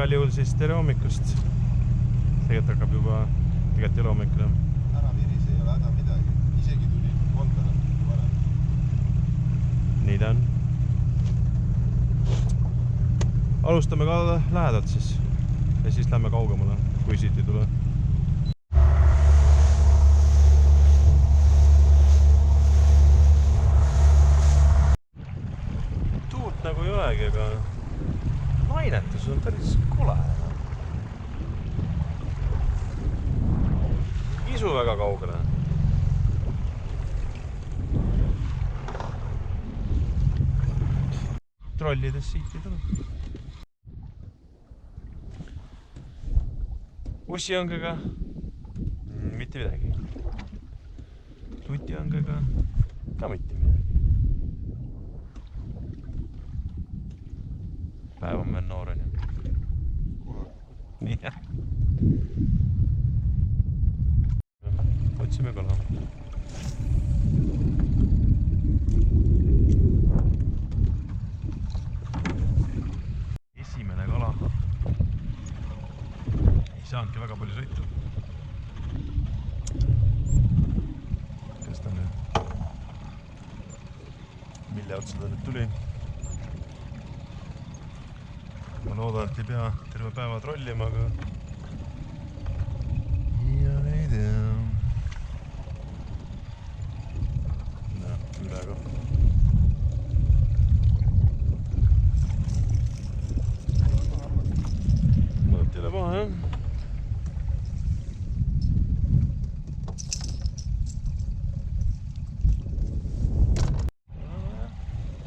igal juhul siis tere hommikust. Tegelikult hakkab juba igalt jõle hommikul. Ära viris, ei ole häda midagi. Isegi tuli konverent varem. Nii ta on. Alustame ka lähedalt siis. Ja siis lähme kaugemale, kui siit ei tule. Tuult nagu ei olegi, aga lainetus on päris kole. Isu väga kaugele. Trollides siit ei tule. Ussiõngega mitte midagi. Tutiõngega ka mitte midagi. Päev on veel noor on ju. Nii jah. Otsime kala. Esimene kala. Ei saanudki väga palju sõitu. Kes ta nüüd? Mille otsa ta nüüd tuli? Ma loodan, et ei pea terve päeva trollima, aga ja ei tea. No, ülega. Mõõb teile maha, jah?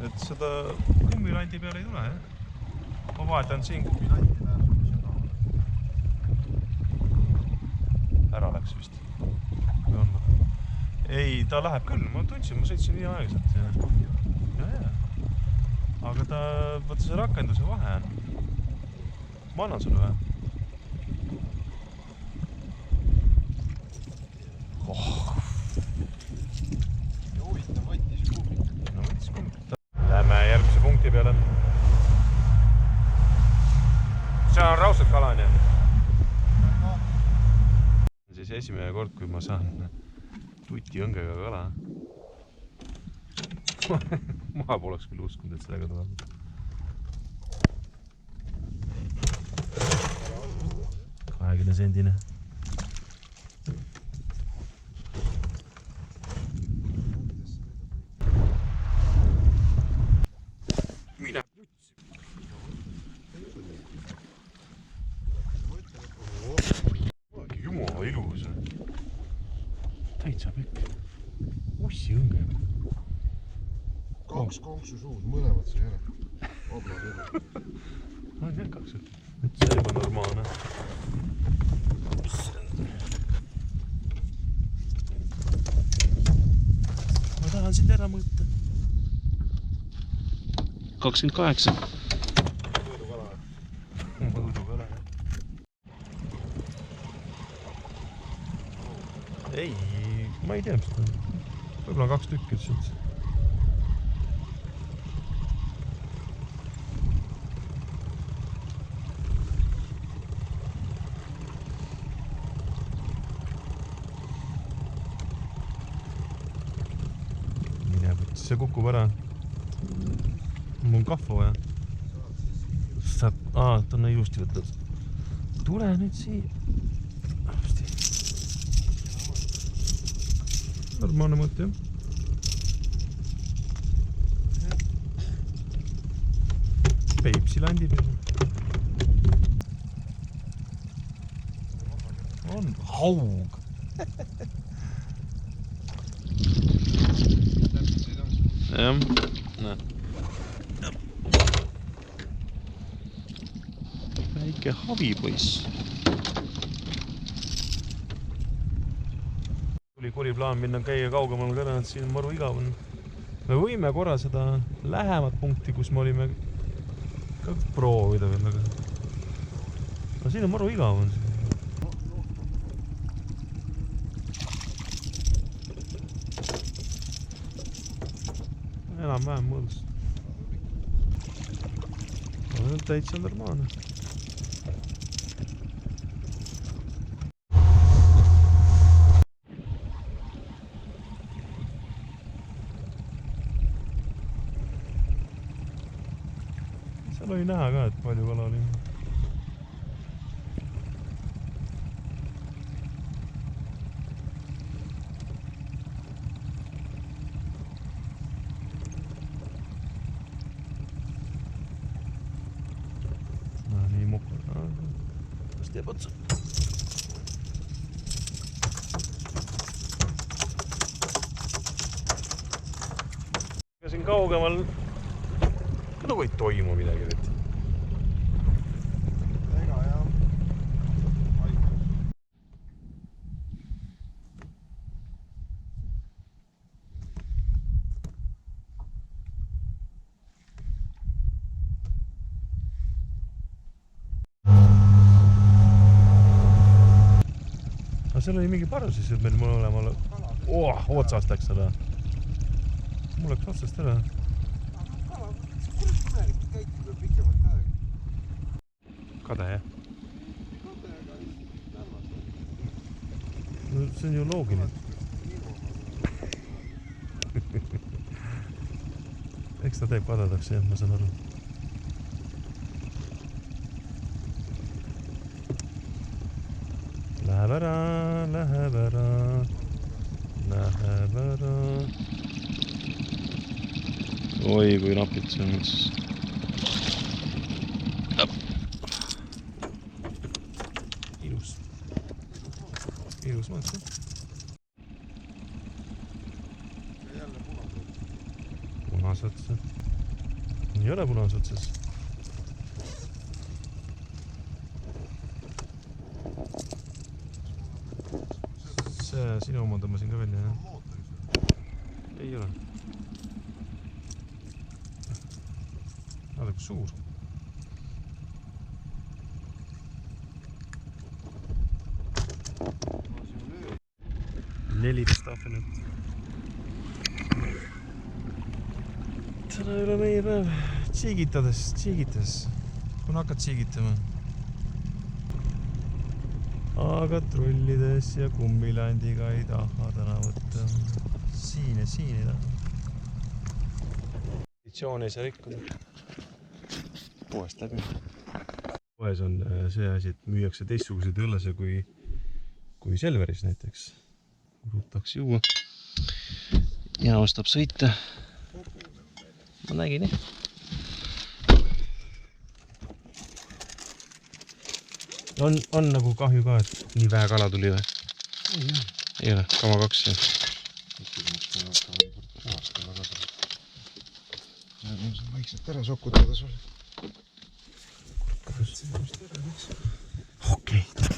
Et seda kummilandi peale ei tule, jah? Ma vaatan siin kummilandi peale. Ära läks vist. Ei, ta läheb küll. Ma tundsin, ma sõitsin nii aeglaselt. Ja. Aga ta, võtta see rakenduse vahe on. Ma annan sulle või? Ja huvitav, võttis kummik. No võttis kummik. Lähme järgmise punkti peale. See on raudselt kala, on ju? Siis esimene kord, kui ma saan tutiõngega kala. Ma poleks küll uskunud, et sellega tuleb. 20 sendine. Mine putsi. Jumala ilus. Täitsa pikk. Ussiõnge. 2 konksu suud, mõlemad sai ära. Oblad ära. On jah 2. See on normaalne. Ma tahan sind ära mõõta. 28. Mõõdukala. Mõõdukala. Ei, ma ei tea, mis ta on. Võib-olla 2 tükki siit. See kukub ära. Mul on kahva vaja. Saab, ta on juusti võtnud. Tule nüüd siia. Normaalne mõõt, jah. Peipsi landi peal. On haug. Jah, näed. Väike havipoiss. Tuli kuri plaan minna käia kaugemal kõrva, et siin maru igav on. Me võime korra seda lähemat punkti, kus me olime ka proovida veel, aga siin on maru igav on. Enam-vähem mõõdus. On täitsa normaalne. seal oli näha ka, et palju kala oli. Nii mokk. Kas teeb otsa? Siin kaugemal nagu ei toimu midagi nüüd. Ega jah. Aga seal oli mingi paru siis meil mõlemal. Otsast läks ära. Mul läks otsast ära. Kade, jah? No see on ju loogiline. Eks ta teeb kadedaks, jah, ma saan aru. Läheb ära, läheb ära. Läheb ära. Oi, kui napid see on mõttes. Ilus mõttes, jah? Jälle punased. Punasots. Ei ole punasotses. See sinu oma tõmbasin ka välja, jah? Ei ole. Vaata, kui suur. Neli stahvenit. Täna ei ole meie päev. Tsiigitas. Kuna hakkad tsiigitama? Aga trollides ja kummilandiga ei taha täna võtta. Siin ei taha. Traditsioon ei saa rikkuda. Poest läbi. Poes on see asi, et müüakse teistsuguseid õllese kui Selveris näiteks. Rutaks juua ja ostab sõita. Ma nägin, jah. On nagu kahju ka, et nii vähe kala tuli või? Ei ole, kama 2 jah. Vaikselt ära sokutada sulle. Okei.